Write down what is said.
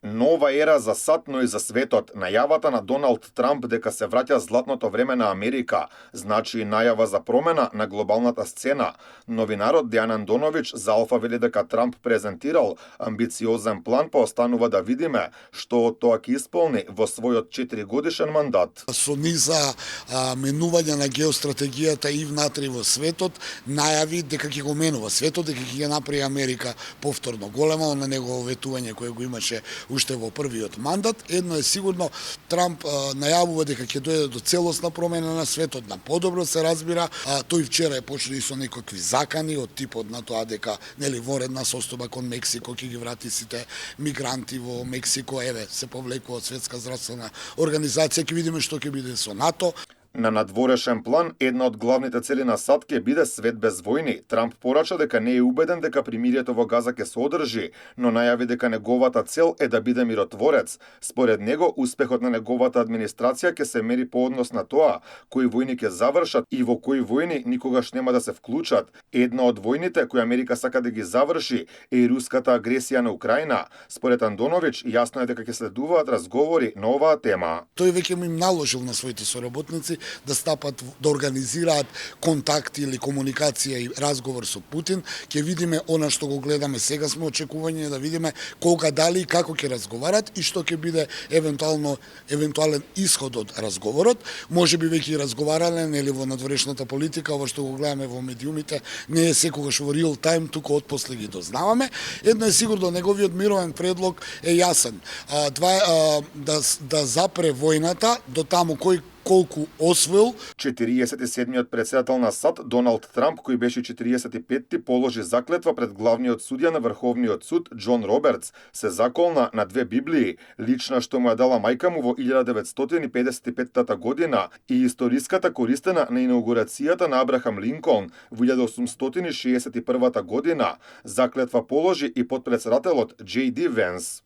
Нова ера за САД, но и за светот. Најавата на Доналд Трамп дека се враќа златното време на Америка значи и најава за промена на глобалната сцена. Новинарот Дејан Андоновиќ за Алфа вели дека Трамп презентирал амбициозен план, па останува да видиме што од тоа ќе исполни во својот 4-годишен мандат. Со низа менување на геостратегијата и внатре во светот, најави дека ќе го менува светот, дека ќе ги направи Америка повторно голема, на негово ветување кое го имаше уште во првиот мандат. Едно е сигурно, Трамп најавува дека ќе дојде до целосна промена на светот, на подобро се разбира. Тој вчера е почнал и со некакви закани од типот на тоа дека воредна состојба кон Мексико ќе ги врати сите мигранти во Мексико, се повлекува од Светска здравствена организација, ќе видиме што ќе биде со НАТО. На надворешен план, една од главните цели на САД ќе биде свет без војни. Трамп порача дека не е убеден дека примирието во Газа ќе се одржи, но најави дека неговата цел е да биде миротворец. Според него, успехот на неговата администрација ќе се мери по однос на тоа кои војни ќе завршат и во кои војни никогаш нема да се вклучат. Една од војните кои Америка сака да ги заврши е и руската агресија на Украина. Според Андоновиќ, јасно е дека ќе следуваат разговори на оваа тема. Тој веќе им наложил на своите соработници да стапат, да организираат контакти или комуникација и разговор со Путин. Ќе видиме она што го гледаме сега, сме очекување да видиме кога, дали и како ќе разговарат и што ќе биде евентуален исход од разговорот. Може би веќе и разговарале во надворешната политика, ова што го гледаме во медиумите, не е секогаш во реал тајм, туку отпосле ги дознаваме. Едно е сигурно, неговиот мировен предлог е јасен. Да запре војната до таму колку освоил. 47-миот председател на САД Доналд Трамп, кој беше 45-ти, положи заклетва пред главниот судија на Врховниот суд Џон Робертс. Се заколна на 2 Библии, лична што му ја дала мајка му во 1955 година и историската користена на инаугурацијата на Абрахам Линколн во 1861 година. Заклетва положи и потпредседателот Џеј Ди Венс.